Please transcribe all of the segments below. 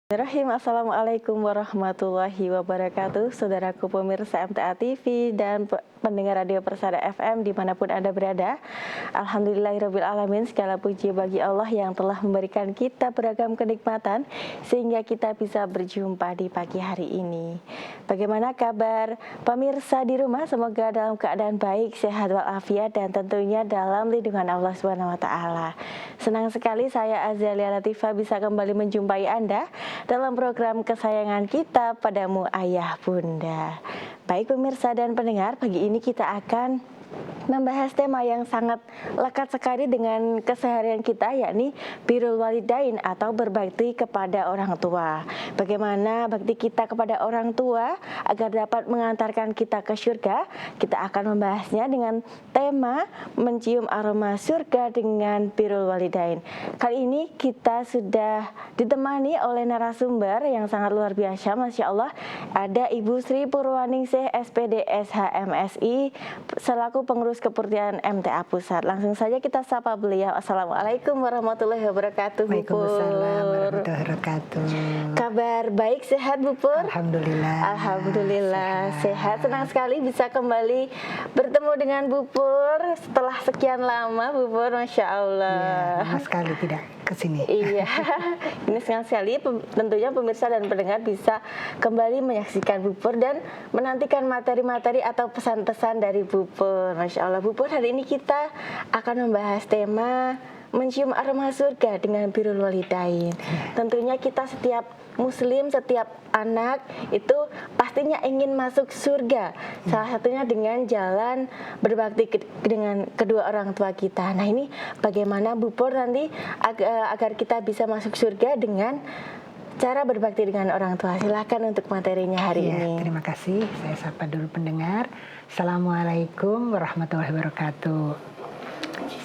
Bismillahirrahmanirrahim. Assalamualaikum warahmatullahi wabarakatuh. Saudaraku pemirsa MTA TV dan pendengar radio Persada FM dimanapun Anda berada. Alhamdulillahirrabbilalamin, segala puji bagi Allah yang telah memberikan kita beragam kenikmatan sehingga kita bisa berjumpa di pagi hari ini. Bagaimana kabar pemirsa di rumah? Semoga dalam keadaan baik, sehat walafiat dan tentunya dalam lindungan Allah SWT. Senang sekali saya Azalia Latifah bisa kembali menjumpai Anda dalam program kesayangan kita, Padamu Ayah Bunda. Baik pemirsa dan pendengar, pagi ini kita akan membahas tema yang sangat lekat sekali dengan keseharian kita, yakni birrul walidain atau berbakti kepada orang tua. Bagaimana bakti kita kepada orang tua agar dapat mengantarkan kita ke surga? Kita akan membahasnya dengan tema mencium aroma surga dengan birrul walidain. Kali ini kita sudah ditemani oleh narasumber yang sangat luar biasa, Masya Allah. Ada Ibu Sri Purwaningsih SPD SHMSI selaku pengurus Keportian MTA Pusat. Langsung saja kita sapa beliau. Assalamualaikum warahmatullahi wabarakatuh, Bu Pur. Waalaikumsalam warahmatullahi wabarakatuh. Kabar baik, sehat Bu Pur? Alhamdulillah. Alhamdulillah sehat. Senang sekali bisa kembali bertemu dengan Bu Pur setelah sekian lama, Bu Pur. Masya Allah. Ya, lama sekali tidak kesini. Iya, ini senang sekali tentunya pemirsa dan pendengar bisa kembali menyaksikan Bu Pur dan menantikan materi-materi atau pesan-pesan dari Bu Pur. Masya Allah, Bu Pur, hari ini kita akan membahas tema mencium aroma surga dengan birrul walidain. Tentunya kita setiap muslim, setiap anak itu pastinya ingin masuk surga. Salah satunya dengan jalan berbakti dengan kedua orang tua kita. Nah, ini bagaimana Bu Pur nanti agar kita bisa masuk surga dengan cara berbakti dengan orang tua. Silakan untuk materinya hari ini. Terima kasih. Saya sapa dulu pendengar. Assalamualaikum warahmatullahi wabarakatuh.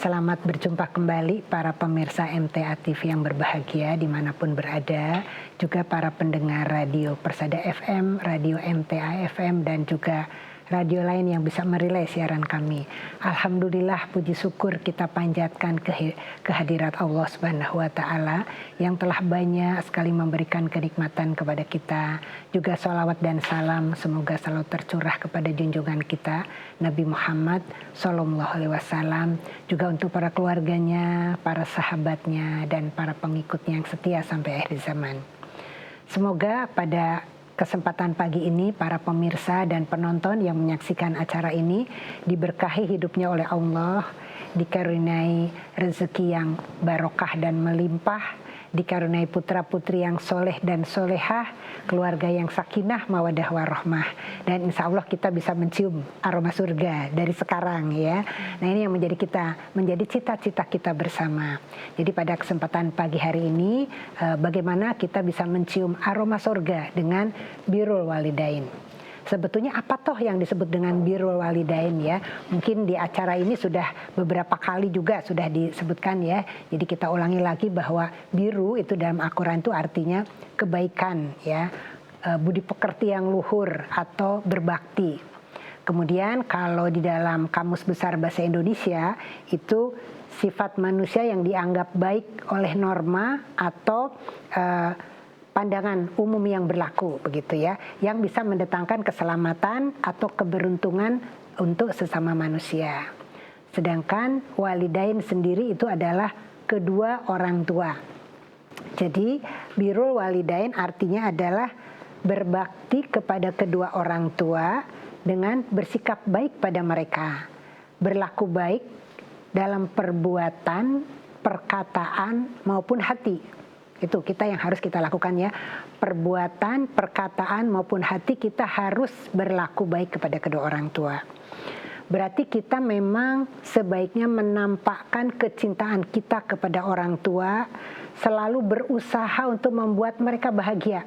Selamat berjumpa kembali para pemirsa MTA TV yang berbahagia dimanapun berada. Juga para pendengar radio Persada FM, radio MTA FM dan juga radio lain yang bisa merilai siaran kami. Alhamdulillah, puji syukur kita panjatkan kehadirat Allah Subhanahu wa Ta'ala yang telah banyak sekali memberikan kenikmatan kepada kita. Juga salawat dan salam semoga selalu tercurah kepada junjungan kita Nabi Muhammad Sallallahu Alaihi Wasallam. Juga untuk para keluarganya, para sahabatnya dan para pengikutnya yang setia sampai akhir zaman. Semoga pada kesempatan pagi ini para pemirsa dan penonton yang menyaksikan acara ini diberkahi hidupnya oleh Allah, dikaruniai rezeki yang barokah dan melimpah, dikaruniai putra-putri yang soleh dan solehah, keluarga yang sakinah, mawadah warahmah, dan insya Allah kita bisa mencium aroma surga dari sekarang ya. Nah, ini yang menjadi cita-cita kita bersama. Jadi pada kesempatan pagi hari ini bagaimana kita bisa mencium aroma surga dengan birrul walidain. Sebetulnya apa toh yang disebut dengan birrul walidain ya? Mungkin di acara ini sudah beberapa kali juga sudah disebutkan ya. Jadi kita ulangi lagi bahwa biru itu dalam Al-Quran itu artinya kebaikan ya, budi pekerti yang luhur atau berbakti. Kemudian kalau di dalam Kamus Besar Bahasa Indonesia itu sifat manusia yang dianggap baik oleh norma atau pandangan umum yang berlaku begitu ya, yang bisa mendatangkan keselamatan atau keberuntungan untuk sesama manusia. Sedangkan walidain sendiri itu adalah kedua orang tua. Jadi birrul walidain artinya adalah berbakti kepada kedua orang tua dengan bersikap baik pada mereka, berlaku baik dalam perbuatan, perkataan maupun hati. Itu kita yang harus kita lakukan ya. Perbuatan, perkataan maupun hati kita harus berlaku baik kepada kedua orang tua. Berarti kita memang sebaiknya menampakkan kecintaan kita kepada orang tua, selalu berusaha untuk membuat mereka bahagia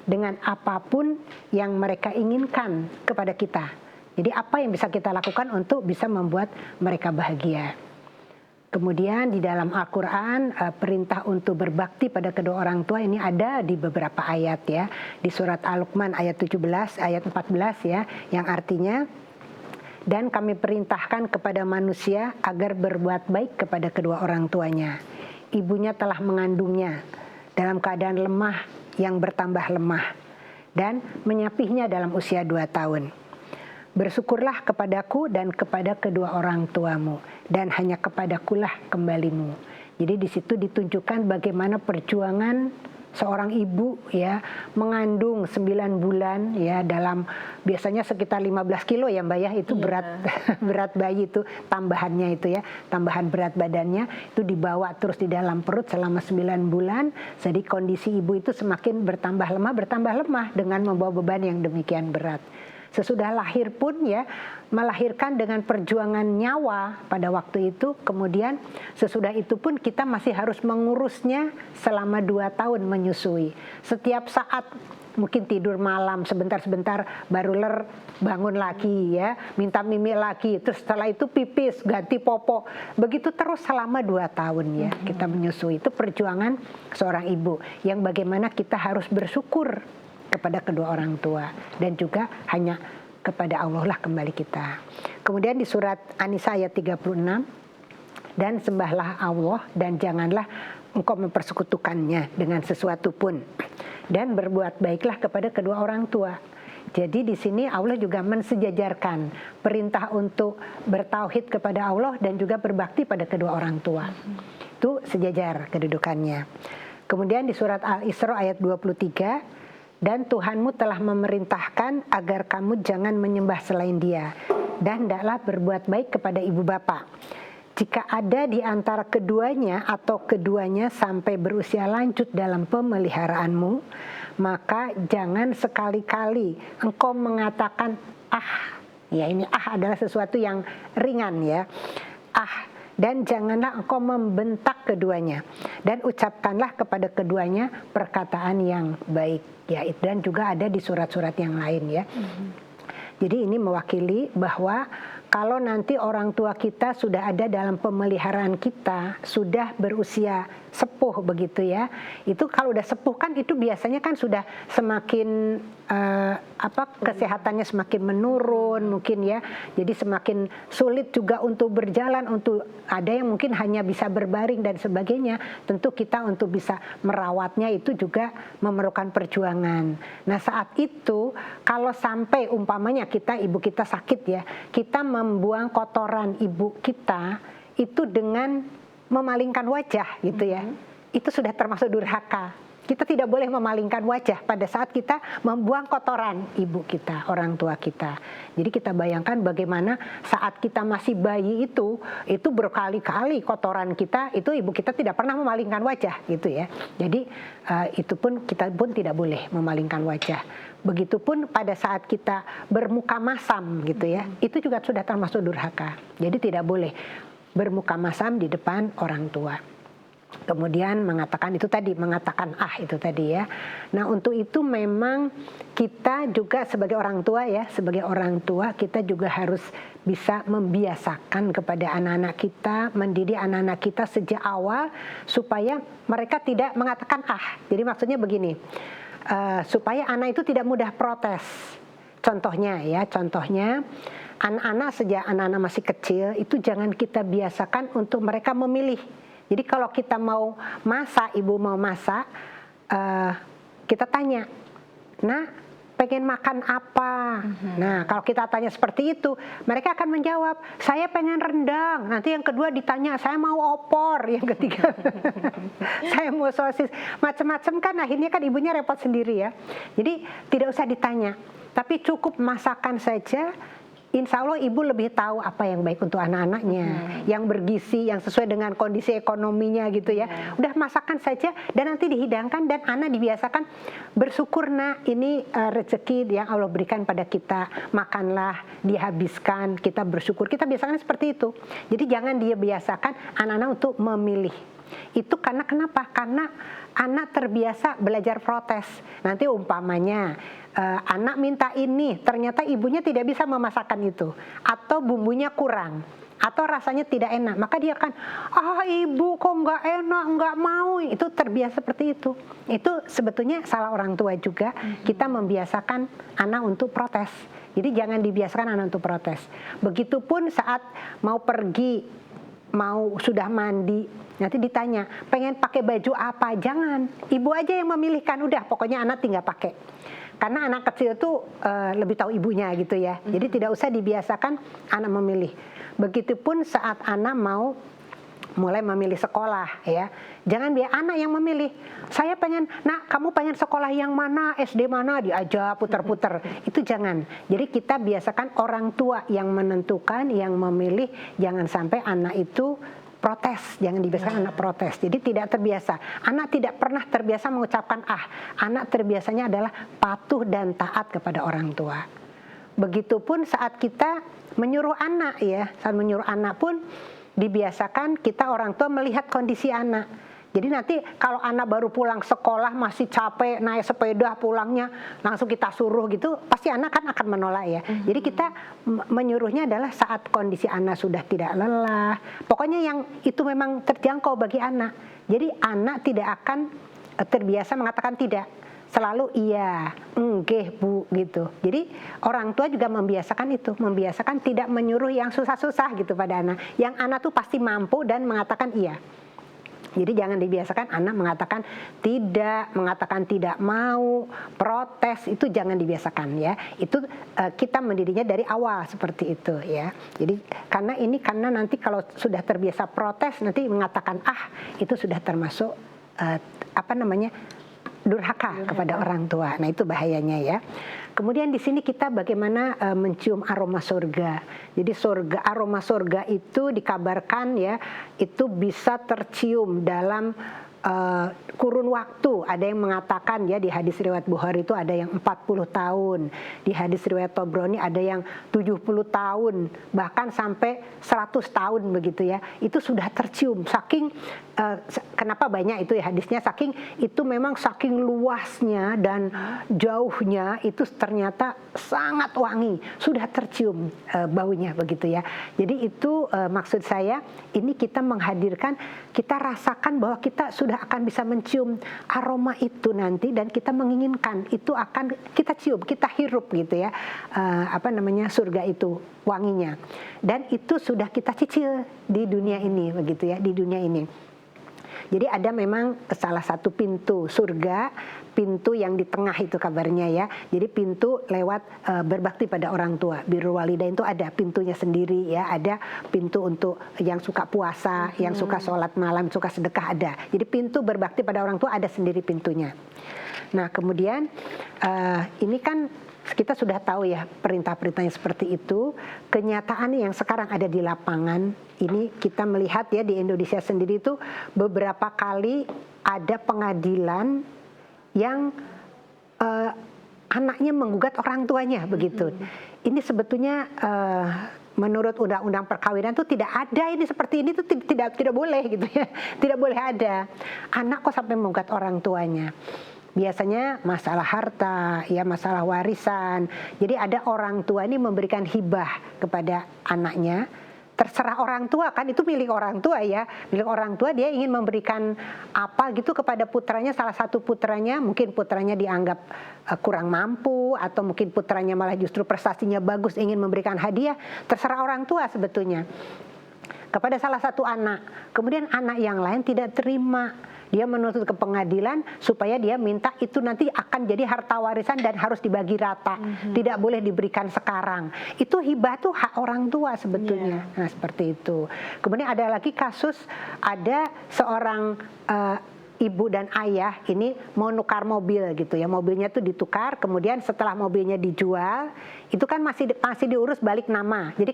dengan apapun yang mereka inginkan kepada kita. Jadi apa yang bisa kita lakukan untuk bisa membuat mereka bahagia. Kemudian di dalam Al-Quran perintah untuk berbakti pada kedua orang tua ini ada di beberapa ayat ya. Di surat Al-Luqman ayat 17, ayat 14 ya, yang artinya, dan kami perintahkan kepada manusia agar berbuat baik kepada kedua orang tuanya. Ibunya telah mengandungnya dalam keadaan lemah yang bertambah lemah dan menyapihnya dalam usia 2 tahun. Bersyukurlah kepadaku dan kepada kedua orang tuamu, dan hanya kepadakulah kembalimu. Jadi di situ ditunjukkan bagaimana perjuangan seorang ibu ya mengandung 9 bulan ya dalam biasanya sekitar 15 kilo ya Mbak ya, itu berat berat bayi itu tambahannya itu ya, tambahan berat badannya itu dibawa terus di dalam perut selama 9 bulan. Jadi kondisi ibu itu semakin bertambah lemah dengan membawa beban yang demikian berat. Sesudah lahir pun ya melahirkan dengan perjuangan nyawa pada waktu itu. Kemudian sesudah itu pun kita masih harus mengurusnya selama 2 tahun menyusui. Setiap saat mungkin tidur malam sebentar-sebentar baru bangun lagi ya, minta mimi lagi. Terus setelah itu pipis, ganti popok. Begitu terus selama 2 tahun ya kita menyusui. Itu perjuangan seorang ibu yang bagaimana kita harus bersyukur kepada kedua orang tua dan juga hanya kepada Allah lah kembali kita. Kemudian di surat An-Nisa ayat 36, dan sembahlah Allah dan janganlah engkau mempersekutukannya dengan sesuatu pun, dan berbuat baiklah kepada kedua orang tua. Jadi di sini Allah juga mensejajarkan perintah untuk bertauhid kepada Allah dan juga berbakti pada kedua orang tua. Itu sejajar kedudukannya. Kemudian di surat Al-Isra ayat 23, dan Tuhanmu telah memerintahkan agar kamu jangan menyembah selain Dia, dan hendaklah berbuat baik kepada ibu bapa. Jika ada di antara keduanya atau keduanya sampai berusia lanjut dalam pemeliharaanmu, maka jangan sekali-kali engkau mengatakan ya ini adalah sesuatu yang ringan ya, dan janganlah engkau membentak keduanya, dan ucapkanlah kepada keduanya perkataan yang baik ya. Dan juga ada di surat-surat yang lain ya. Jadi ini mewakili bahwa kalau nanti orang tua kita sudah ada dalam pemeliharaan kita, sudah berusia sepuh begitu ya, itu kalau udah sepuh kan itu biasanya kan sudah semakin kesehatannya semakin menurun mungkin ya, jadi semakin sulit juga untuk berjalan, untuk ada yang mungkin hanya bisa berbaring dan sebagainya. Tentu kita untuk bisa merawatnya itu juga memerlukan perjuangan. Nah saat itu kalau sampai umpamanya ibu kita sakit ya, kita membuang kotoran ibu kita itu dengan memalingkan wajah gitu ya, itu sudah termasuk durhaka. Kita tidak boleh memalingkan wajah pada saat kita membuang kotoran ibu kita, orang tua kita. Jadi kita bayangkan bagaimana saat kita masih bayi itu berkali-kali kotoran kita, itu ibu kita tidak pernah memalingkan wajah gitu ya. Jadi itu pun kita pun tidak boleh memalingkan wajah. Begitupun pada saat kita bermuka masam gitu ya, itu juga sudah termasuk durhaka. Jadi tidak boleh bermuka masam di depan orang tua. Kemudian mengatakan itu tadi ya. Nah untuk itu memang kita juga sebagai orang tua kita juga harus bisa membiasakan kepada anak-anak kita, mendidik anak-anak kita sejak awal supaya mereka tidak mengatakan Jadi maksudnya begini, supaya anak itu tidak mudah protes. Contohnya anak-anak sejak anak-anak masih kecil itu jangan kita biasakan untuk mereka memilih. Jadi kalau kita mau masak, ibu mau masak, kita tanya, "Nah, pengen makan apa?" Nah, kalau kita tanya seperti itu, mereka akan menjawab, "Saya pengen rendang." Nanti yang kedua ditanya, "Saya mau opor." Yang ketiga, "Saya mau sosis." Macam-macam kan, akhirnya kan ibunya repot sendiri ya. Jadi tidak usah ditanya, tapi cukup masakan saja. Insya Allah ibu lebih tahu apa yang baik untuk anak-anaknya, yang bergizi, yang sesuai dengan kondisi ekonominya gitu ya. Udah masakan saja dan nanti dihidangkan dan anak dibiasakan bersyukur, nak ini rezeki yang Allah berikan pada kita, makanlah, dihabiskan, kita bersyukur. Kita biasakan seperti itu. Jadi jangan dia biasakan anak-anak untuk memilih. Itu karena kenapa? Karena anak terbiasa belajar protes. Nanti umpamanya anak minta ini, ternyata ibunya tidak bisa memasakkan itu, atau bumbunya kurang, atau rasanya tidak enak, maka dia akan, ibu kok nggak enak, nggak mau. Itu terbiasa seperti itu. Itu sebetulnya salah orang tua juga. Kita membiasakan anak untuk protes. Jadi jangan dibiasakan anak untuk protes. Begitupun saat mau pergi, sudah mandi, Nanti ditanya, pengen pakai baju apa? Jangan, ibu aja yang memilihkan. Udah, pokoknya anak tinggal pakai. Karena anak kecil tuh lebih tahu ibunya gitu ya. Jadi tidak usah dibiasakan anak memilih. Begitupun saat anak mau mulai memilih sekolah ya. Jangan biar anak yang memilih. Saya pengen, nak kamu pengen sekolah yang mana, SD mana, diajak putar-putar. Itu jangan. Jadi kita biasakan orang tua yang menentukan, yang memilih. Jangan sampai anak itu protes, jangan dibiasakan anak protes. Jadi tidak terbiasa. Anak tidak pernah terbiasa mengucapkan anak terbiasanya adalah patuh dan taat kepada orang tua. Begitupun saat kita menyuruh anak ya, saat menyuruh anak pun dibiasakan kita orang tua melihat kondisi anak. Jadi nanti kalau anak baru pulang sekolah masih capek naik sepeda pulangnya langsung kita suruh gitu, pasti anak kan akan menolak ya. Jadi kita menyuruhnya adalah saat kondisi anak sudah tidak lelah. Pokoknya yang itu memang terjangkau bagi anak. Jadi anak tidak akan terbiasa mengatakan tidak. Selalu iya, enggih bu gitu. Jadi orang tua juga membiasakan itu, membiasakan tidak menyuruh yang susah-susah gitu pada anak. Yang anak tuh pasti mampu dan mengatakan iya. Jadi jangan dibiasakan anak mengatakan tidak mau, protes, itu jangan dibiasakan ya. Itu kita mendidiknya dari awal seperti itu ya. Jadi karena nanti kalau sudah terbiasa protes nanti mengatakan itu sudah termasuk durhaka kepada orang tua. Nah, itu bahayanya ya. Kemudian di sini kita bagaimana mencium aroma surga. Jadi aroma surga itu dikabarkan ya, itu bisa tercium dalam kurun waktu. Ada yang mengatakan ya di hadis riwayat Bukhari itu ada yang 40 tahun. Di hadis riwayat Tobroni ada yang 70 tahun, bahkan sampai 100 tahun begitu ya. Itu sudah tercium saking kenapa banyak itu ya hadisnya, saking itu memang saking luasnya dan jauhnya itu ternyata sangat wangi, sudah tercium baunya begitu ya. Jadi itu maksud saya ini kita menghadirkan, kita rasakan bahwa kita sudah akan bisa mencium aroma itu nanti dan kita menginginkan itu akan kita cium, kita hirup gitu ya. Surga itu wanginya. Dan itu sudah kita cicil di dunia ini begitu ya, di dunia ini. Jadi ada memang salah satu pintu surga, pintu yang di tengah itu kabarnya ya. Jadi pintu lewat berbakti pada orang tua. Birrul walidain itu ada pintunya sendiri ya. Ada pintu untuk yang suka puasa, yang suka sholat malam, suka sedekah ada. Jadi pintu berbakti pada orang tua ada sendiri pintunya. Nah kemudian ini kan kita sudah tahu ya perintah-perintahnya seperti itu. Kenyataan yang sekarang ada di lapangan ini kita melihat ya di Indonesia sendiri itu beberapa kali ada pengadilan yang anaknya menggugat orang tuanya begitu. Ini sebetulnya menurut undang-undang perkawinan itu tidak ada ini seperti ini tuh tidak boleh gitu ya. Tidak boleh ada. Anak kok sampai menggugat orang tuanya. Biasanya masalah harta, ya masalah warisan. Jadi ada orang tua ini memberikan hibah kepada anaknya. Terserah orang tua kan, itu milik orang tua ya. Milik orang tua, dia ingin memberikan apa gitu kepada putranya. Salah satu putranya, mungkin putranya dianggap kurang mampu, atau mungkin putranya malah justru prestasinya bagus, ingin memberikan hadiah. Terserah orang tua sebetulnya kepada salah satu anak. Kemudian anak yang lain tidak terima. Dia menuntut ke pengadilan supaya dia minta itu nanti akan jadi harta warisan dan harus dibagi rata. Tidak boleh diberikan sekarang. Itu hibah tuh hak orang tua sebetulnya. Nah seperti itu. Kemudian ada lagi kasus, ada seorang ibu dan ayah ini mau nukar mobil gitu ya. Mobilnya tuh ditukar, kemudian setelah mobilnya dijual, itu kan masih diurus balik nama. Jadi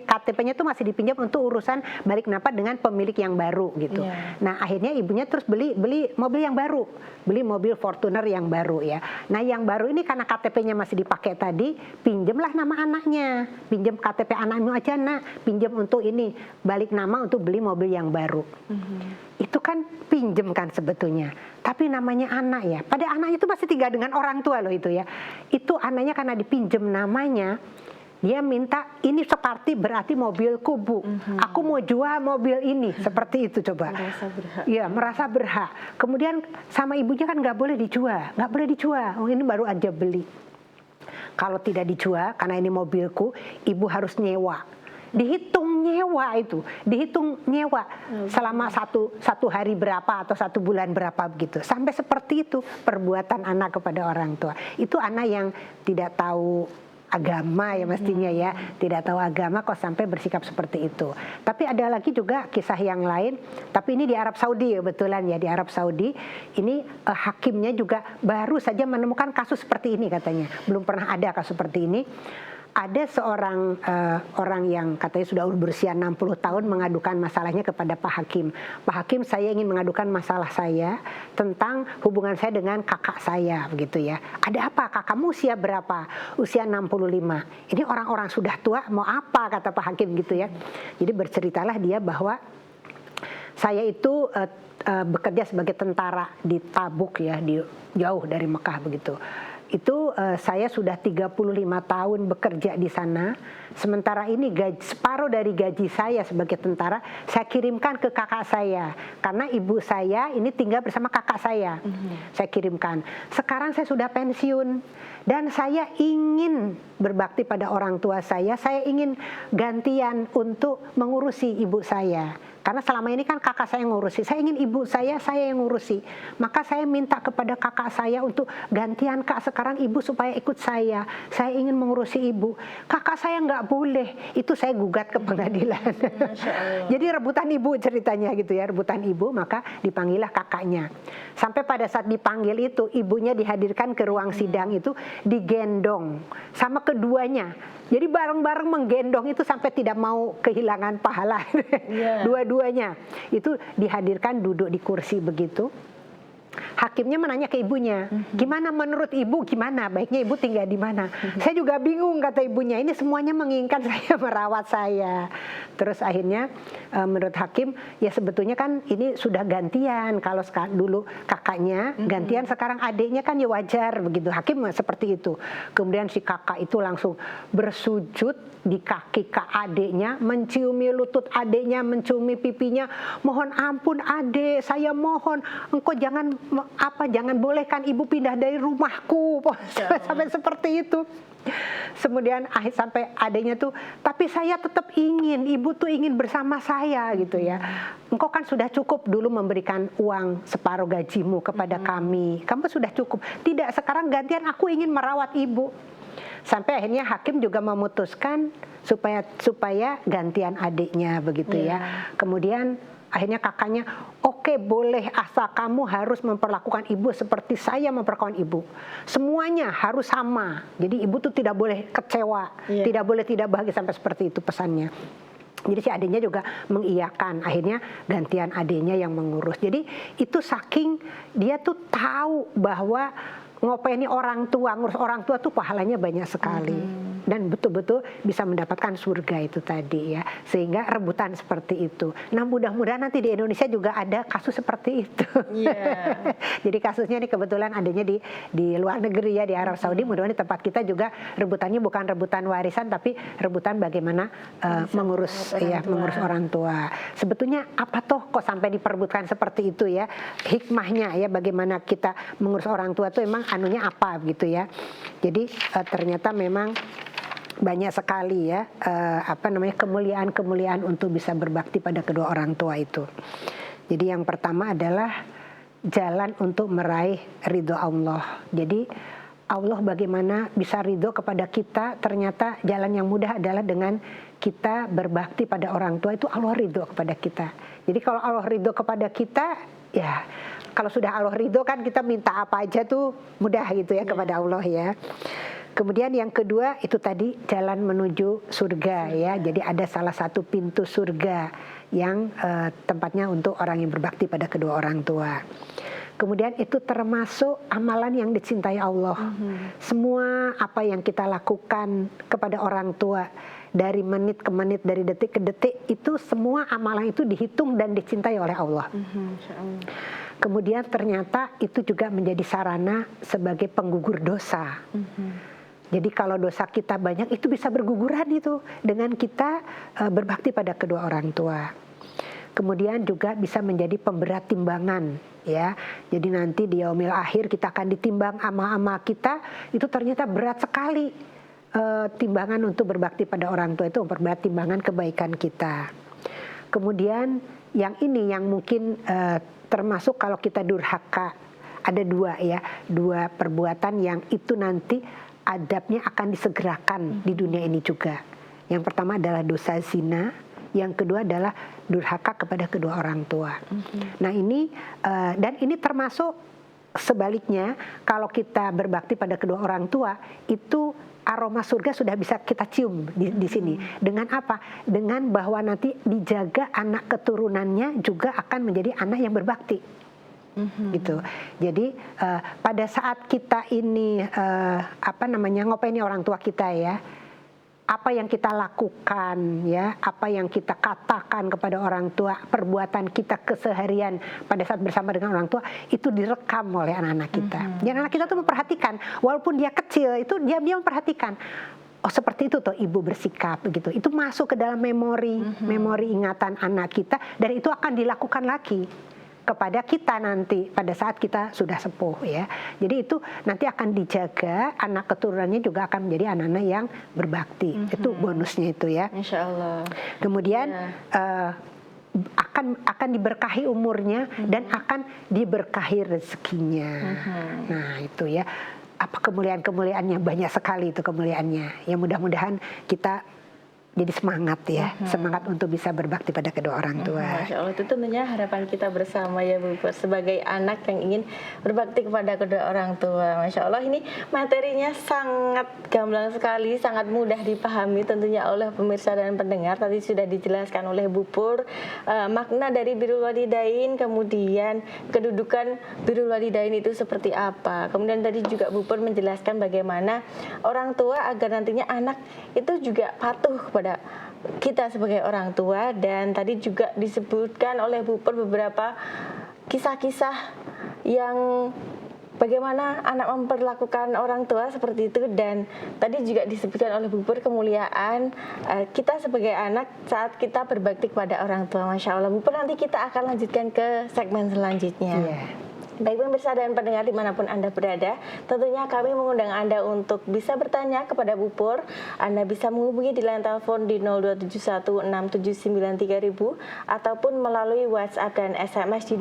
KTP-nya tuh masih dipinjam untuk urusan balik nama dengan pemilik yang baru gitu. Nah, akhirnya ibunya terus beli mobil yang baru. Beli mobil Fortuner yang baru ya. Nah, yang baru ini karena KTP-nya masih dipakai tadi, pinjemlah nama anaknya. Pinjam KTP anakmu aja, Nak. Pinjam untuk ini, balik nama untuk beli mobil yang baru. Itu kan pinjem kan sebetulnya, tapi namanya anak ya. Pada anak itu masih tinggal dengan orang tua loh itu ya. Itu anaknya karena dipinjem namanya, dia minta ini seperti berarti mobilku bu. Aku mau jual mobil ini, seperti itu coba. Merasa berhak. Iya, merasa berhak. Kemudian sama ibunya kan nggak boleh dijual, nggak boleh dijual. Oh ini baru aja beli. Kalau tidak dijual karena ini mobilku, ibu harus nyewa. dihitung nyewa itu, dihitung nyewa selama satu hari berapa atau 1 bulan berapa begitu. Sampai seperti itu perbuatan anak kepada orang tua. Itu anak yang tidak tahu agama ya mestinya ya, tidak tahu agama kok sampai bersikap seperti itu. Tapi ada lagi juga kisah yang lain, tapi ini di Arab Saudi ya, betulan ya, di Arab Saudi ini hakimnya juga baru saja menemukan kasus seperti ini katanya, belum pernah ada kasus seperti ini. Ada seorang orang yang katanya sudah berusia 60 tahun mengadukan masalahnya kepada Pak Hakim. Pak Hakim, saya ingin mengadukan masalah saya tentang hubungan saya dengan kakak saya begitu ya. Ada apa? Kakakmu usia berapa? Usia 65. Ini orang-orang sudah tua mau apa, kata Pak Hakim gitu ya. Jadi berceritalah dia bahwa saya itu bekerja sebagai tentara di Tabuk ya, di jauh dari Mekah begitu. Itu saya sudah 35 tahun bekerja di sana. Sementara ini separuh dari gaji saya sebagai tentara saya kirimkan ke kakak saya, karena ibu saya ini tinggal bersama kakak saya. Saya kirimkan. Sekarang saya sudah pensiun dan saya ingin berbakti pada orang tua saya. Saya ingin gantian untuk mengurusi ibu saya. Karena selama ini kan kakak saya yang ngurusi, saya ingin ibu saya yang ngurusi. Maka saya minta kepada kakak saya untuk gantian, Kak, sekarang ibu supaya ikut saya ingin mengurusi ibu. Kakak saya nggak boleh, itu saya gugat ke pengadilan. Jadi rebutan ibu ceritanya gitu ya, rebutan ibu, maka dipanggillah kakaknya. Sampai pada saat dipanggil itu, ibunya dihadirkan ke ruang sidang itu, digendong sama keduanya. Jadi bareng-bareng menggendong itu sampai tidak mau kehilangan pahala. Dua-duanya itu dihadirkan duduk di kursi begitu. Hakimnya menanya ke ibunya, gimana menurut ibu, gimana baiknya ibu tinggal di mana? Saya juga bingung, kata ibunya, ini semuanya menginginkan saya merawat saya. Terus akhirnya menurut hakim, ya sebetulnya kan ini sudah gantian. Kalau dulu kakaknya gantian, sekarang adiknya kan ya wajar begitu. Hakim seperti itu. Kemudian si kakak itu langsung bersujud di kaki adiknya, menciumi lutut adiknya, menciumi pipinya. Mohon ampun adik, saya mohon engkau jangan bolehkan ibu pindah dari rumahku. Sampai seperti itu. Kemudian sampai adiknya tuh, tapi saya tetap ingin, ibu tuh ingin bersama saya gitu ya. Engkau kan sudah cukup dulu memberikan uang separuh gajimu kepada kami, kamu sudah cukup. Tidak, sekarang gantian aku ingin merawat ibu. Sampai akhirnya hakim juga memutuskan supaya gantian adiknya begitu ya. Kemudian akhirnya kakaknya, oke, boleh, asal kamu harus memperlakukan ibu seperti saya memperlakukan ibu. Semuanya harus sama. Jadi ibu tuh tidak boleh kecewa, tidak boleh tidak bahagia, sampai seperti itu pesannya. Jadi si adiknya juga mengiyakan, akhirnya gantian adiknya yang mengurus. Jadi itu saking dia tuh tahu bahwa ngopeni orang tua, ngurus orang tua tuh pahalanya banyak sekali. Dan betul-betul bisa mendapatkan surga itu tadi ya. Sehingga rebutan seperti itu. Nah mudah-mudahan nanti di Indonesia juga ada kasus seperti itu. Jadi kasusnya ini kebetulan adanya di luar negeri ya, di Arab Saudi. Mudah-mudahan di tempat kita juga rebutannya bukan rebutan warisan, tapi rebutan bagaimana mengurus orang tua. Sebetulnya apa toh kok sampai diperebutkan seperti itu ya? Hikmahnya ya, bagaimana kita mengurus orang tua itu emang anunya apa gitu ya. Jadi ternyata memang banyak sekali ya kemuliaan untuk bisa berbakti pada kedua orang tua itu. Jadi yang pertama adalah jalan untuk meraih ridho Allah. Jadi Allah bagaimana bisa ridho kepada kita, ternyata jalan yang mudah adalah dengan kita berbakti pada orang tua, itu Allah ridho kepada kita. Jadi kalau Allah ridho kepada kita, ya kalau sudah Allah ridho kan kita minta apa aja tuh mudah gitu ya kepada Allah ya. Kemudian yang kedua itu tadi jalan menuju surga ya. Jadi ada salah satu pintu surga yang tempatnya untuk orang yang berbakti pada kedua orang tua. Kemudian itu termasuk amalan yang dicintai Allah. Semua apa yang kita lakukan kepada orang tua, dari menit ke menit, dari detik ke detik, itu semua amalan itu dihitung dan dicintai oleh Allah. Kemudian ternyata itu juga menjadi sarana sebagai penggugur dosa. Jadi kalau dosa kita banyak, itu bisa berguguran itu dengan kita berbakti pada kedua orang tua. Kemudian juga bisa menjadi pemberat timbangan ya. Jadi nanti di yaumil akhir kita akan ditimbang amal-amal kita, itu ternyata berat sekali. timbangan untuk berbakti pada orang tua itu memperberat timbangan kebaikan kita. Kemudian yang ini yang mungkin termasuk kalau kita durhaka, ada dua perbuatan yang itu nanti adabnya akan disegerakan di dunia ini juga. Yang pertama adalah dosa zina, yang kedua adalah durhaka kepada kedua orang tua. Nah ini dan ini termasuk sebaliknya, kalau kita berbakti pada kedua orang tua itu aroma surga sudah bisa kita cium di sini. Dengan apa? Dengan bahwa nanti dijaga anak keturunannya juga akan menjadi anak yang berbakti. Gitu. Jadi pada saat kita ini ngopeni orang tua kita ya, apa yang kita lakukan ya, apa yang kita katakan kepada orang tua, perbuatan kita keseharian pada saat bersama dengan orang tua itu direkam oleh anak-anak kita. Dan anak kita tuh memperhatikan, walaupun dia kecil itu dia memperhatikan. Oh seperti itu tuh ibu bersikap begitu. Itu masuk ke dalam memori ingatan anak kita dan itu akan dilakukan lagi kepada kita nanti pada saat kita sudah sepuh ya. Jadi itu nanti akan dijaga, anak keturunannya juga akan menjadi anak-anak yang berbakti. Itu bonusnya itu ya. Insya Allah. Kemudian akan diberkahi umurnya dan akan diberkahi rezekinya. Nah itu ya. Apa kemuliaan-kemuliaannya, banyak sekali itu kemuliaannya. Ya mudah-mudahan kita jadi semangat ya, semangat untuk bisa berbakti pada kedua orang tua. Masya Allah, itu tentunya harapan kita bersama ya Bu Pur, sebagai anak yang ingin berbakti kepada kedua orang tua. Masya Allah, ini materinya sangat gamblang sekali, sangat mudah dipahami tentunya oleh pemirsa dan pendengar. Tadi sudah dijelaskan oleh Bu Pur makna dari birrul walidain, kemudian kedudukan birrul walidain itu seperti apa. Kemudian tadi juga Bu Pur menjelaskan bagaimana orang tua agar nantinya anak itu juga patuh kepada kita sebagai orang tua. Dan tadi juga disebutkan oleh Bu Pur beberapa kisah-kisah yang bagaimana anak memperlakukan orang tua seperti itu. Dan tadi juga disebutkan oleh Bu Pur kemuliaan kita sebagai anak saat kita berbakti kepada orang tua. Masya Allah Bu Pur, nanti kita akan lanjutkan ke segmen selanjutnya. Baik pemirsa dan pendengar dimanapun Anda berada, tentunya kami mengundang Anda untuk bisa bertanya kepada Bu Pur. Anda bisa menghubungi di line telepon di 02716793.000 ataupun melalui WhatsApp dan SMS di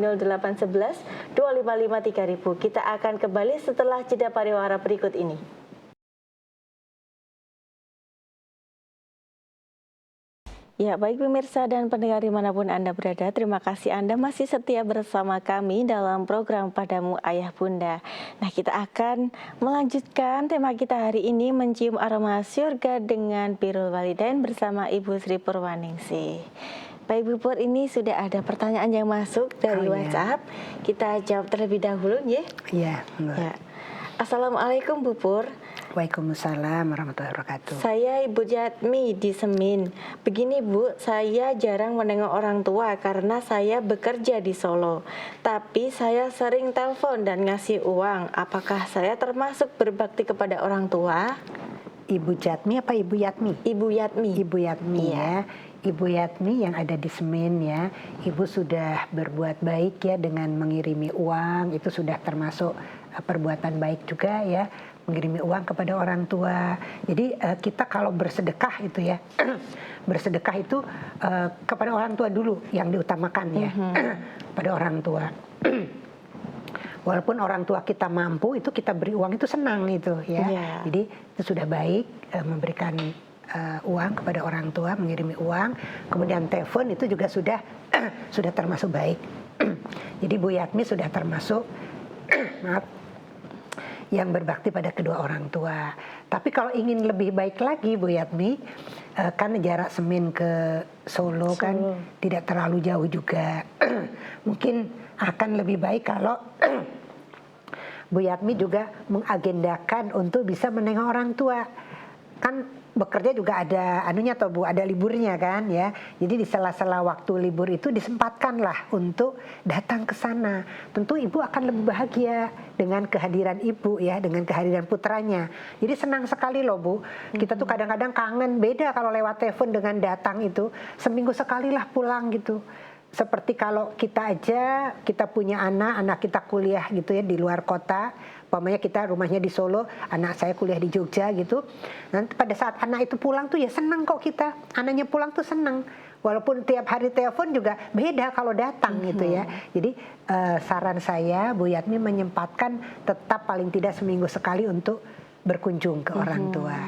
0811-255-3000. Kita akan kembali setelah jeda pariwara berikut ini. Ya, baik pemirsa dan pendengar dimanapun Anda berada, terima kasih Anda masih setia bersama kami dalam program Padamu Ayah Bunda. Nah, kita akan melanjutkan tema kita hari ini, mencium aroma surga dengan birrul walidain bersama Ibu Sri Purwaningsih. Baik Bu Pur, ini sudah ada pertanyaan yang masuk dari WhatsApp. Kita jawab terlebih dahulu ya. Iya. Assalamualaikum Bu Pur. Waalaikumsalam warahmatullahi wabarakatuh. Saya Ibu Yatmi di Semin. Begini Bu, saya jarang menengok orang tua karena saya bekerja di Solo. Tapi saya sering telepon dan ngasih uang. Apakah saya termasuk berbakti kepada orang tua? Ibu Jatmi apa Ibu Yatmi? Ibu Yatmi. Ibu Yatmi ya. Ibu Yatmi yang ada di Semin ya. Ibu sudah berbuat baik ya dengan mengirimi uang. Itu sudah termasuk perbuatan baik juga ya, mengirimi uang kepada orang tua. Jadi kita kalau bersedekah itu ya, bersedekah itu kepada orang tua dulu yang diutamakan ya, pada orang tua. Walaupun orang tua kita mampu, itu kita beri uang itu senang itu ya. Jadi itu sudah baik memberikan uang kepada orang tua, mengirimi uang. Kemudian telepon itu juga sudah sudah termasuk baik. Jadi Bu Yatmi sudah termasuk maaf, yang berbakti pada kedua orang tua. Tapi kalau ingin lebih baik lagi Bu Yatmi, kan jarak Semin ke Solo kan tidak terlalu jauh juga. Mungkin akan lebih baik kalau Bu Yatmi juga mengagendakan untuk bisa menengok orang tua. Kan bekerja juga ada anunya toh Bu, ada liburnya kan ya. Jadi di sela-sela waktu libur itu disempatkanlah untuk datang ke sana. Tentu ibu akan lebih bahagia dengan kehadiran ibu ya, dengan kehadiran putranya. Jadi senang sekali loh Bu. Kita tuh kadang-kadang kangen, beda kalau lewat telepon dengan datang itu. Seminggu sekali lah pulang gitu. Seperti kalau kita aja, kita punya anak kita kuliah gitu ya di luar kota. umpamanya kita rumahnya di Solo, anak saya kuliah di Jogja gitu. Nanti pada saat anak itu pulang tuh ya senang kok kita. Anaknya pulang tuh senang. Walaupun tiap hari telepon juga beda kalau datang gitu ya. Jadi saran saya Bu Yatmi menyempatkan tetap paling tidak seminggu sekali untuk berkunjung ke orang tua.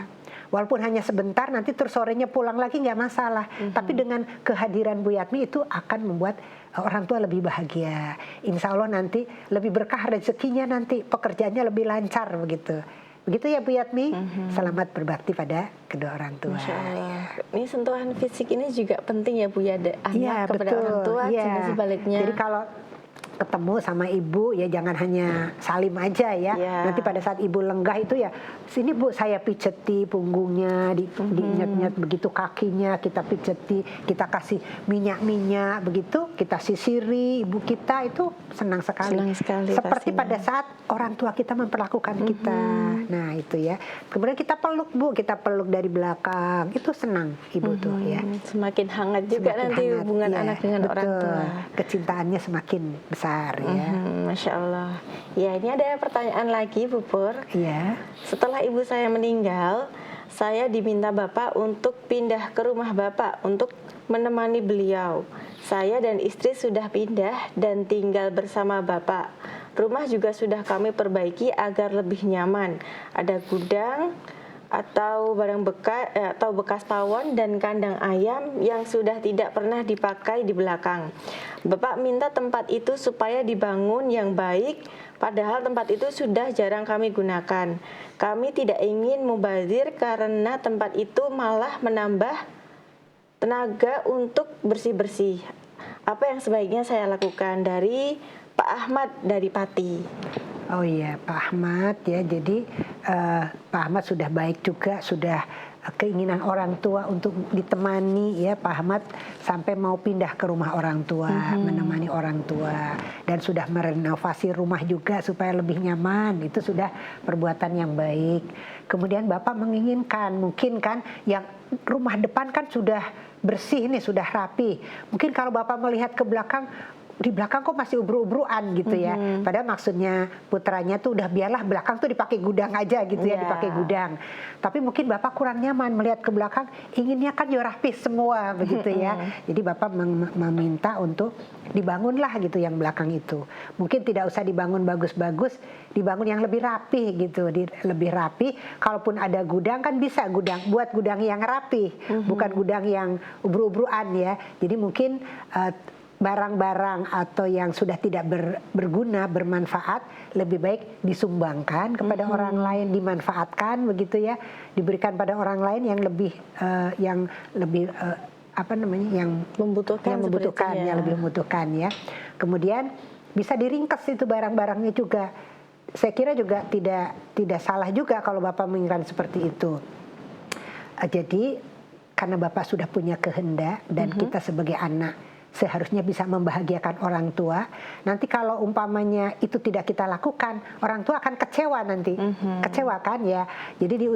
Walaupun hanya sebentar, nanti terus sorenya pulang lagi nggak masalah. Tapi dengan kehadiran Bu Yatmi itu akan membuat orang tua lebih bahagia. Insya Allah nanti lebih berkah rezekinya, nanti pekerjaannya lebih lancar begitu. Begitu ya Bu Yatmi. Selamat berbakti pada kedua orang tua. Masya Allah. Ini sentuhan fisik ini juga penting ya Bu ya, anak Ya, kepada betul. orang tua, Ya. sebaliknya. Jadi kalau ketemu sama ibu ya jangan hanya salim aja ya. Nanti pada saat ibu lenggah itu ya, sini Bu saya pijeti punggungnya, diingat-ingat begitu kakinya kita pijeti, kita kasih minyak-minyak begitu, kita sisiri ibu kita, itu senang sekali. Senang sekali Seperti pastinya. pada saat orang tua kita memperlakukan kita. Nah itu ya. Kemudian kita peluk Bu, kita peluk dari belakang, itu senang ibu tuh ya. Semakin hangat juga Semakin nanti hangat, hubungan ya, anak dengan orang betul. tua. Kecintaannya semakin besar ya. Masya Allah. Ya, ini ada pertanyaan lagi Bu Pur. Iya. Setelah ibu saya meninggal, saya diminta Bapak untuk pindah ke rumah Bapak untuk menemani beliau. Saya dan istri sudah pindah dan tinggal bersama Bapak. Rumah juga sudah kami perbaiki agar lebih nyaman. Ada gudang atau barang bekas atau bekas pawon dan kandang ayam yang sudah tidak pernah dipakai di belakang. Bapak minta tempat itu supaya dibangun yang baik, padahal tempat itu sudah jarang kami gunakan. Kami tidak ingin mubazir karena tempat itu malah menambah tenaga untuk bersih-bersih. Apa yang sebaiknya saya lakukan? Dari Pak Ahmad dari Pati. Oh iya Pak Ahmad ya, jadi Pak Ahmad sudah baik juga, sudah keinginan orang tua untuk ditemani ya Pak Ahmad sampai mau pindah ke rumah orang tua, menemani orang tua, dan sudah merenovasi rumah juga supaya lebih nyaman. Itu sudah perbuatan yang baik. Kemudian Bapak menginginkan mungkin kan yang rumah depan kan sudah bersih nih, sudah rapi. Mungkin kalau Bapak melihat ke belakang, di belakang kok masih ubru-ubruan gitu ya. Padahal maksudnya putranya tuh udah biarlah belakang tuh dipakai gudang aja gitu ya, dipakai gudang. Tapi mungkin Bapak kurang nyaman melihat ke belakang, inginnya kan ya rapi semua begitu ya. Jadi Bapak meminta untuk dibangunlah gitu yang belakang itu. Mungkin tidak usah dibangun bagus-bagus, dibangun yang lebih rapi gitu, lebih rapi. Kalaupun ada gudang kan bisa buat gudang yang rapi, bukan gudang yang ubru-ubruan ya. Jadi mungkin barang-barang atau yang sudah tidak berguna, bermanfaat, lebih baik disumbangkan kepada orang lain, dimanfaatkan begitu ya, diberikan pada orang lain yang lebih yang membutuhkan, yang lebih membutuhkan ya. Kemudian bisa diringkas itu barang-barangnya juga. Saya kira juga tidak salah juga kalau Bapak menginginkan seperti itu. Jadi karena Bapak sudah punya kehendak dan kita sebagai anak seharusnya bisa membahagiakan orang tua. Nanti kalau umpamanya itu tidak kita lakukan, orang tua akan kecewa nanti. Kecewa kan ya. Jadi di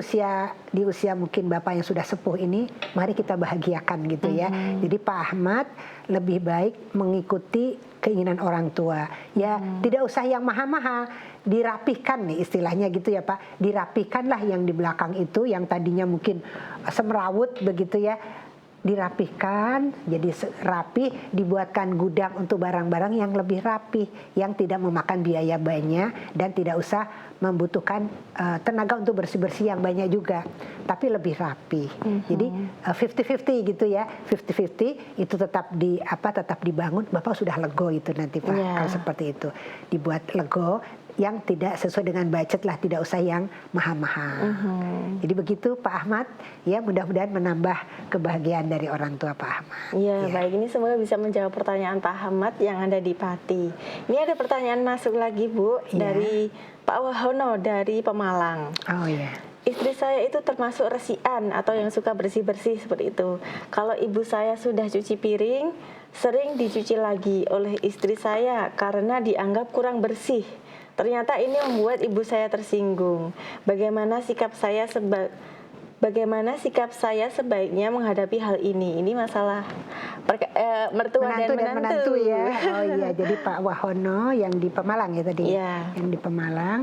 usia mungkin Bapak yang sudah sepuh ini, mari kita bahagiakan gitu ya. Jadi Pak Ahmad lebih baik mengikuti keinginan orang tua. Ya, tidak usah yang mahal-mahal, dirapihkan nih istilahnya gitu ya Pak. Dirapihkanlah yang di belakang itu yang tadinya mungkin semrawut begitu ya. Dirapihkan jadi rapi, dibuatkan gudang untuk barang-barang yang lebih rapi, yang tidak memakan biaya banyak dan tidak usah membutuhkan tenaga untuk bersih-bersih yang banyak juga, tapi lebih rapi. Jadi 50-50 gitu ya, 50-50 itu tetap dibangun. Bapak sudah lego itu nanti Pak, kalau seperti itu dibuat lego yang tidak sesuai dengan budget lah, tidak usah yang mahal-mahal. Jadi begitu Pak Ahmad, ya mudah-mudahan menambah kebahagiaan dari orang tua Pak Ahmad. Iya, baik, ini semoga bisa menjawab pertanyaan Pak Ahmad yang ada di Pati. Ini ada pertanyaan masuk lagi Bu, dari Pak Wahono dari Pemalang. Oh iya. Istri saya itu termasuk resian atau yang suka bersih-bersih seperti itu. Kalau ibu saya sudah cuci piring, sering dicuci lagi oleh istri saya karena dianggap kurang bersih. Ternyata ini membuat ibu saya tersinggung. Bagaimana sikap saya bagaimana sikap saya sebaiknya menghadapi hal ini? Ini masalah mertua dan menantu ya. Oh iya, jadi Pak Wahono yang di Pemalang ya tadi. Iya. Yang di Pemalang,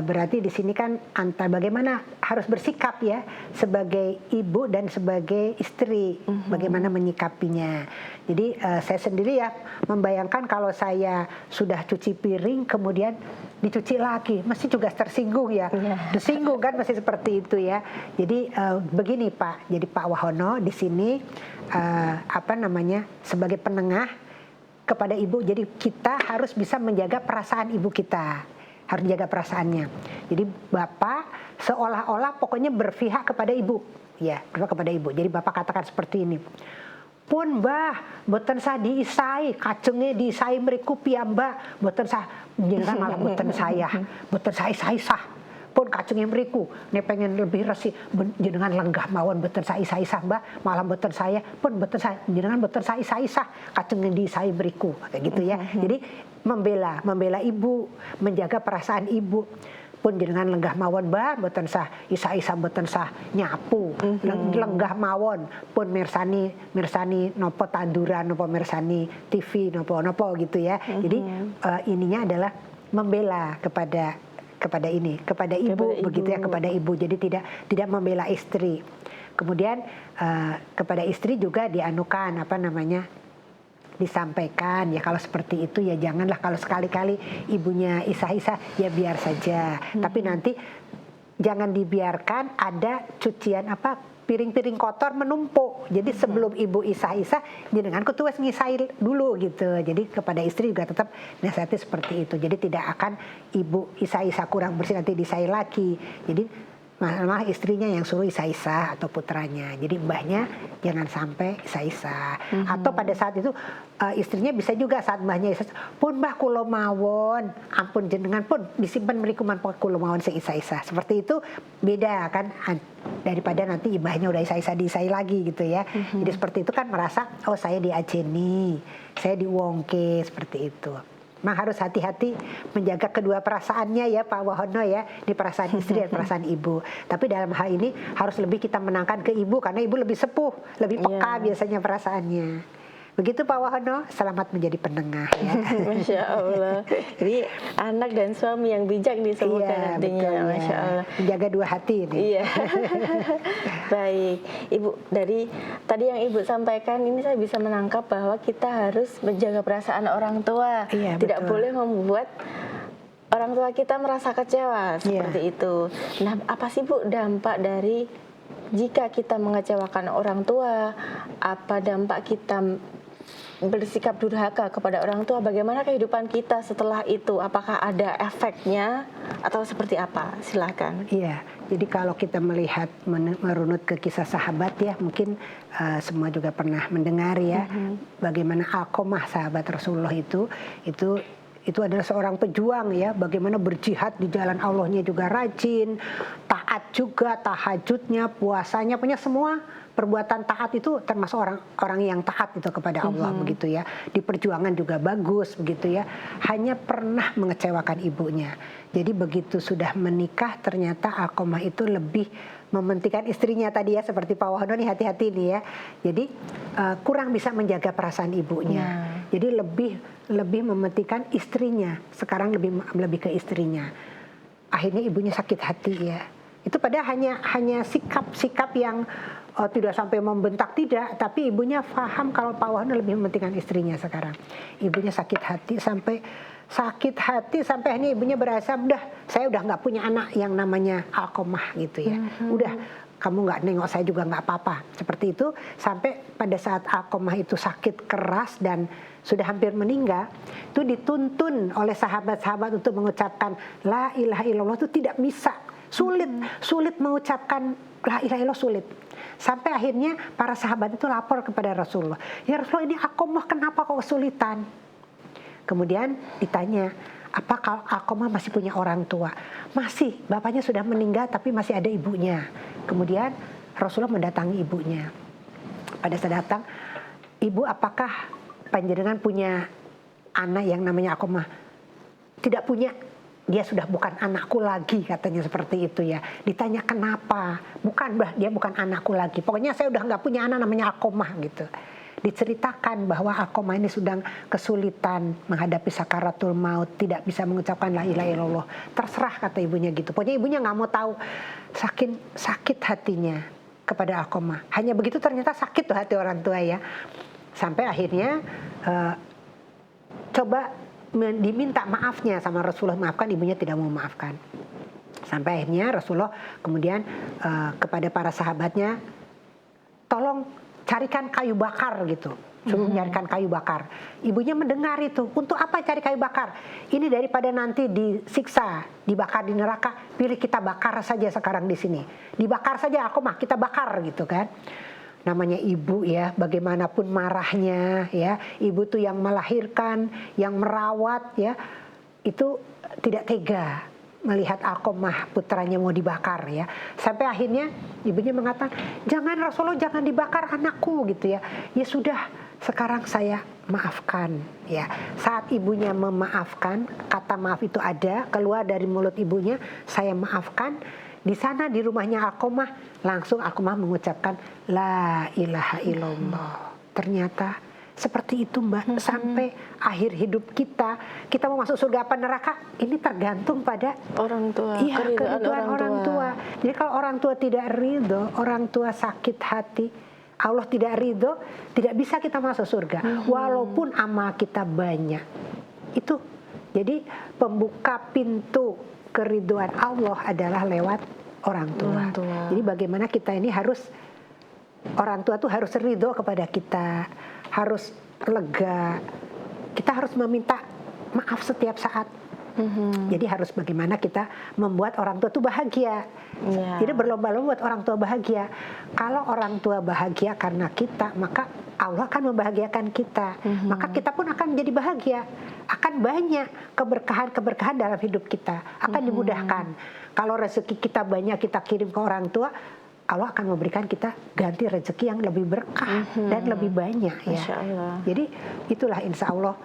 berarti di sini kan bagaimana harus bersikap ya sebagai ibu dan sebagai istri, bagaimana menyikapinya. Jadi saya sendiri ya membayangkan kalau saya sudah cuci piring kemudian dicuci lagi, mesti juga tersinggung ya, disinggung kan, masih seperti itu ya. Jadi begini Pak, jadi Pak Wahono di sini sebagai penengah kepada ibu. Jadi kita harus bisa menjaga perasaan ibu kita, harus jaga perasaannya. Jadi bapak seolah-olah pokoknya berpihak kepada ibu, ya berpihak kepada ibu. Jadi bapak katakan seperti ini. Pun mbah, boten sah diisai, kacengnya diisai meriku piyambak, boten sah, jenengan malah boten saya, boten saya sah. Pun kacengnya meriku, ne pengen lebih resi, jenengan lenggah mawon boten saya isah mbah, malah boten saya, pun boten saya, jenengan boten saya isah, kacengnya diisai meriku, kayak gitu ya. Jadi membela ibu, menjaga perasaan ibu. Pun jenengan lenggah mawon bah boten sah isa boten sah nyapu lenggah mawon pun mirsani nopo tanduran nopo mirsani TV nopo gitu ya. Jadi ininya adalah membela kepada ibu begitu ya, kepada ibu. Jadi tidak membela istri. Kemudian kepada istri juga dianukan disampaikan ya, kalau seperti itu ya janganlah, kalau sekali-kali ibunya isa-isa ya biar saja. Tapi nanti jangan dibiarkan ada cucian piring-piring kotor menumpuk. Jadi sebelum ibu isa-isa jenengan kudu wis ngisai dulu gitu. Jadi kepada istri juga tetap nasihati seperti itu. Jadi tidak akan ibu isa-isa kurang bersih nanti disai lagi. Jadi malah istrinya yang suruh isa-isa atau putranya. Jadi mbahnya jangan sampai isa-isa. Atau pada saat itu istrinya bisa juga saat mbahnya isa, pun mbah kulo mawon, ampun jenengan pun disimpan mriku manpa kulo mawon isa-isa. Seperti itu beda kan daripada nanti mbahnya udah isa-isa disai lagi gitu ya. Jadi seperti itu kan merasa oh saya diajeni, saya diwongke, seperti itu. Memang harus hati-hati menjaga kedua perasaannya ya Pak Wahono ya, di perasaan istri dan perasaan ibu. Tapi dalam hal ini harus lebih kita menangkan ke ibu karena ibu lebih sepuh, lebih peka biasanya perasaannya. Begitu Pak Wahono, selamat menjadi penengah ya. Masya Allah. Jadi anak dan suami yang bijak disemukan nantinya. Betul, Masya Allah. Menjaga dua hati ini. Iya. Baik, Ibu, dari tadi yang Ibu sampaikan ini saya bisa menangkap bahwa kita harus menjaga perasaan orang tua. Iya, Tidak betul. boleh membuat orang tua kita merasa kecewa seperti itu. Nah, apa sih Bu dampak dari jika kita mengecewakan orang tua? Apa dampak kita bersikap durhaka kepada orang tua? Bagaimana kehidupan kita setelah itu? Apakah ada efeknya atau seperti apa? Silakan. Iya, jadi kalau kita melihat merunut ke kisah sahabat ya, mungkin semua juga pernah mendengar ya, bagaimana Alqamah sahabat Rasulullah itu adalah seorang pejuang ya, bagaimana berjihad di jalan Allahnya juga rajin, taat juga, tahajudnya, puasanya, punya semua perbuatan taat itu termasuk orang yang taat itu kepada Allah begitu ya. Di perjuangan juga bagus begitu ya. Hanya pernah mengecewakan ibunya. Jadi begitu sudah menikah ternyata Alqamah itu lebih mementingkan istrinya tadi ya, seperti Pak Wahono nih, hati-hati nih ya. Jadi kurang bisa menjaga perasaan ibunya. Jadi lebih mementingkan istrinya. Sekarang lebih ke istrinya. Akhirnya ibunya sakit hati ya. Itu padahal hanya sikap yang tidak sampai membentak, tidak, tapi ibunya paham kalau Pak Wahono lebih mementingkan istrinya sekarang. Ibunya sakit hati sampai akhirnya ibunya berasa saya udah nggak punya anak yang namanya Alqamah gitu ya. Udah kamu nggak nengok saya juga nggak apa-apa. Seperti itu sampai pada saat Alqamah itu sakit keras dan sudah hampir meninggal, itu dituntun oleh sahabat-sahabat untuk mengucapkan la ilaha illallah, itu tidak bisa. Sulit mengucapkan la ilaha illallah, sulit. Sampai akhirnya para sahabat itu lapor kepada Rasulullah. Ya Rasulullah, ini Alqamah kenapa kok kesulitan? Kemudian ditanya, apakah Alqamah masih punya orang tua? Masih, bapaknya sudah meninggal tapi masih ada ibunya. Kemudian Rasulullah mendatangi ibunya. Pada saat datang, ibu apakah panjenengan punya anak yang namanya Alqamah? Tidak punya. dia sudah bukan anakku lagi, katanya seperti itu ya. Ditanya kenapa, bukan bah, dia bukan anakku lagi. Pokoknya saya udah nggak punya anak namanya Alqamah gitu. Diceritakan bahwa Alqamah ini sedang kesulitan menghadapi sakaratul maut, tidak bisa mengucapkan la ilaha illallah. Terserah, kata ibunya gitu. Pokoknya ibunya nggak mau tahu, sakit hatinya kepada Alqamah. Hanya begitu ternyata sakit tuh hati orang tua ya. Sampai akhirnya coba diminta maafnya sama Rasulullah, maafkan, ibunya tidak mau maafkan. Sampai akhirnya Rasulullah kemudian kepada para sahabatnya, tolong carikan kayu bakar gitu, suruh nyarikan kayu bakar. Ibunya mendengar itu, untuk apa cari kayu bakar? Ini daripada nanti disiksa, dibakar di neraka, pilih kita bakar saja sekarang di sini. Dibakar saja, Alqamah, kita bakar gitu kan. Namanya ibu ya, bagaimanapun marahnya ya, ibu tuh yang melahirkan, yang merawat ya, itu tidak tega melihat Alqamah putranya mau dibakar ya. Sampai akhirnya ibunya mengatakan, jangan Rasulullah, jangan dibakar anakku gitu ya. Ya sudah, sekarang saya maafkan ya. Saat ibunya memaafkan, kata maaf itu ada keluar dari mulut ibunya, saya maafkan. Di sana di rumahnya Alqamah, langsung Alqamah mengucapkan la ilaha illallah. Ternyata seperti itu Mbak, sampai akhir hidup kita mau masuk surga apa neraka, ini tergantung pada orang tua. Iya, keridhaan orang tua. Jadi kalau orang tua tidak ridho, orang tua sakit hati, Allah tidak ridho, tidak bisa kita masuk surga. Walaupun amal kita banyak. Itu jadi pembuka pintu keridhaan Allah adalah lewat orang tua. Jadi bagaimana kita ini harus, orang tua tuh harus ridho kepada kita, harus lega, kita harus meminta maaf setiap saat. Jadi harus bagaimana kita membuat orang tua itu bahagia. Jadi berlomba-lomba buat orang tua bahagia. Kalau orang tua bahagia karena kita, maka Allah akan membahagiakan kita. Maka kita pun akan menjadi bahagia. Akan banyak keberkahan-keberkahan dalam hidup kita. Akan dimudahkan. Kalau rezeki kita banyak kita kirim ke orang tua, Allah akan memberikan kita ganti rezeki yang lebih berkah dan lebih banyak ya. Jadi itulah insya Allah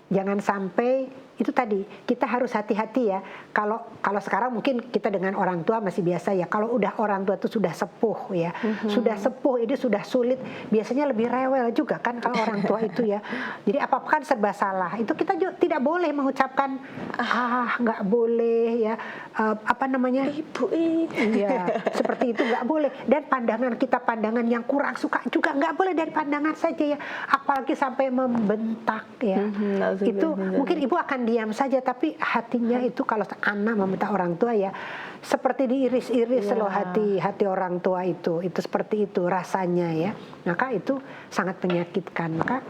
jangan sampai itu tadi, kita harus hati-hati ya. Kalau sekarang mungkin kita dengan orang tua masih biasa ya. Kalau udah orang tua itu sudah sepuh ya, sudah sepuh, ini sudah sulit, biasanya lebih rewel juga kan kalau orang tua itu ya. Jadi apa-apa kan serba salah. Itu kita juga tidak boleh mengucapkan nggak boleh ya, ibu ya, seperti itu nggak boleh. Dan pandangan kita, pandangan yang kurang suka juga nggak boleh dari pandangan saja ya. Apalagi sampai membentak ya. Itu mungkin ibu akan diam saja, tapi hatinya itu kalau anak meminta orang tua ya seperti diiris-iris loh hati orang tua itu seperti itu rasanya ya. Maka itu sangat menyakitkan. Maka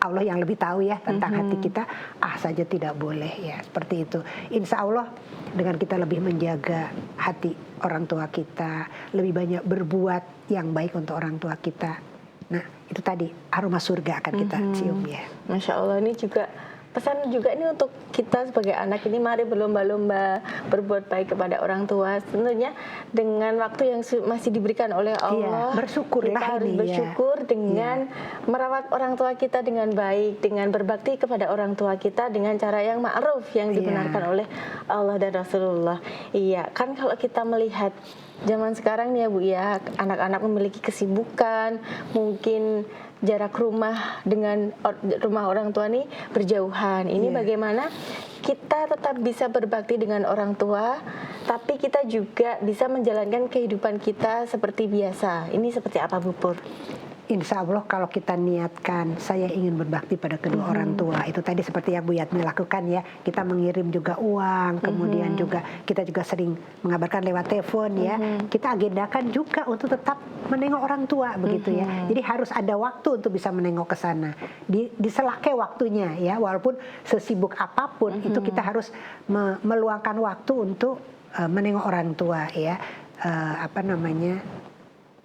Allah yang lebih tahu ya tentang hati kita, saja tidak boleh ya, seperti itu. Insya Allah dengan kita lebih menjaga hati orang tua kita, lebih banyak berbuat yang baik untuk orang tua kita, nah itu tadi aroma surga akan kita cium ya. Masya Allah, ini juga pesan juga ini untuk kita sebagai anak ini, mari berlomba-lomba berbuat baik kepada orang tua. Tentunya dengan waktu yang masih diberikan oleh Allah, bersyukurlah, kita harus bersyukur dengan merawat orang tua kita dengan baik, dengan berbakti kepada orang tua kita dengan cara yang ma'ruf, yang dibenarkan oleh Allah dan Rasulullah. Iya, kan kalau kita melihat zaman sekarang nih ya Bu ya, anak-anak memiliki kesibukan, mungkin jarak rumah dengan rumah orang tua nih berjauhan. Ini bagaimana kita tetap bisa berbakti dengan orang tua, tapi kita juga bisa menjalankan kehidupan kita seperti biasa. Ini seperti apa Bu Pur? Insya Allah kalau kita niatkan saya ingin berbakti pada kedua orang tua, itu tadi seperti yang Bu Yatmi lakukan ya, kita mengirim juga uang, kemudian juga kita juga sering mengabarkan lewat telepon ya, kita agendakan juga untuk tetap menengok orang tua begitu ya. Jadi harus ada waktu untuk bisa menengok ke sana, di selake waktunya ya, walaupun sesibuk apapun itu kita harus meluangkan waktu untuk menengok orang tua ya.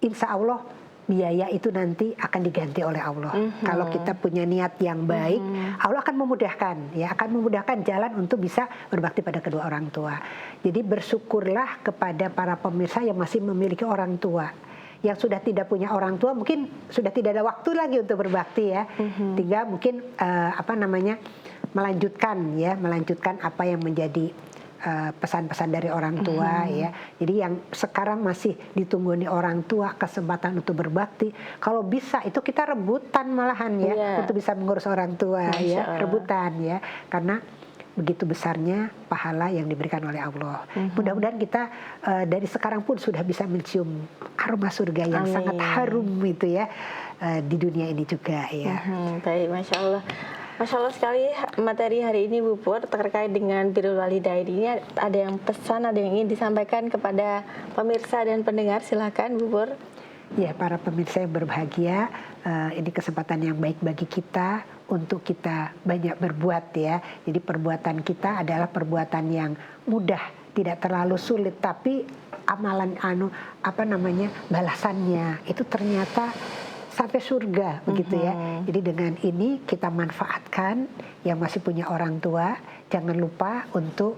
Insya Allah biaya itu nanti akan diganti oleh Allah. Kalau kita punya niat yang baik, Allah akan memudahkan, ya, akan memudahkan jalan untuk bisa berbakti pada kedua orang tua. Jadi bersyukurlah kepada para pemirsa yang masih memiliki orang tua. Yang sudah tidak punya orang tua mungkin sudah tidak ada waktu lagi untuk berbakti ya. Tinggal mungkin melanjutkan apa yang menjadi pesan-pesan dari orang tua ya. Jadi yang sekarang masih ditunggu nih orang tua kesempatan untuk berbakti. Kalau bisa itu kita rebutan malahan ya untuk bisa mengurus orang tua ya, rebutan ya. Karena begitu besarnya pahala yang diberikan oleh Allah. Mudah-mudahan kita dari sekarang pun sudah bisa mencium aroma surga yang sangat harum itu ya di dunia ini juga ya. Baik, Masya Allah. Masya Allah sekali materi hari ini Bu Pur terkait dengan birrul walidain ini. Ada yang pesan, ada yang ingin disampaikan kepada pemirsa dan pendengar, silakan Bu Pur. Ya, para pemirsa yang berbahagia, ini kesempatan yang baik bagi kita untuk kita banyak berbuat ya. Jadi perbuatan kita adalah perbuatan yang mudah, tidak terlalu sulit, tapi amalan balasannya itu ternyata sampai surga begitu ya. Jadi dengan ini kita manfaatkan yang masih punya orang tua, jangan lupa untuk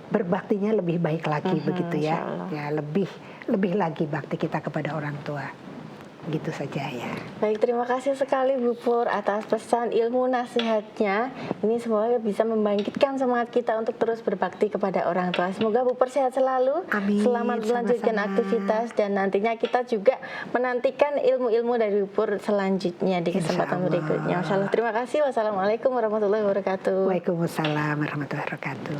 berbaktinya lebih baik lagi begitu ya. Ya lebih lagi bakti kita kepada orang tua. Gitu saja ya. Baik, terima kasih sekali Bu Pur atas pesan ilmu nasihatnya. Ini semoga bisa membangkitkan semangat kita untuk terus berbakti kepada orang tua. Semoga Bu Pur sehat selalu. Amin. Selamat melanjutkan aktivitas dan nantinya kita juga menantikan ilmu-ilmu dari Bu Pur selanjutnya di kesempatan berikutnya. Masya Allah. Terima kasih. Wassalamualaikum warahmatullahi wabarakatuh. Waalaikumsalam warahmatullahi wabarakatuh.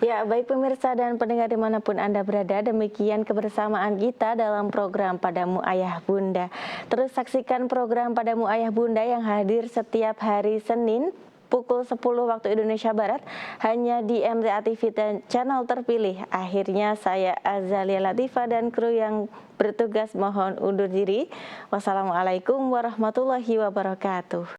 Ya, baik pemirsa dan pendengar dimanapun Anda berada, demikian kebersamaan kita dalam program Padamu Ayah Bunda. Terus saksikan program Padamu Ayah Bunda yang hadir setiap hari Senin pukul 10 waktu Indonesia Barat hanya di MTA TV dan channel terpilih. Akhirnya saya Azalia Latifah dan kru yang bertugas mohon undur diri. Wassalamualaikum warahmatullahi wabarakatuh.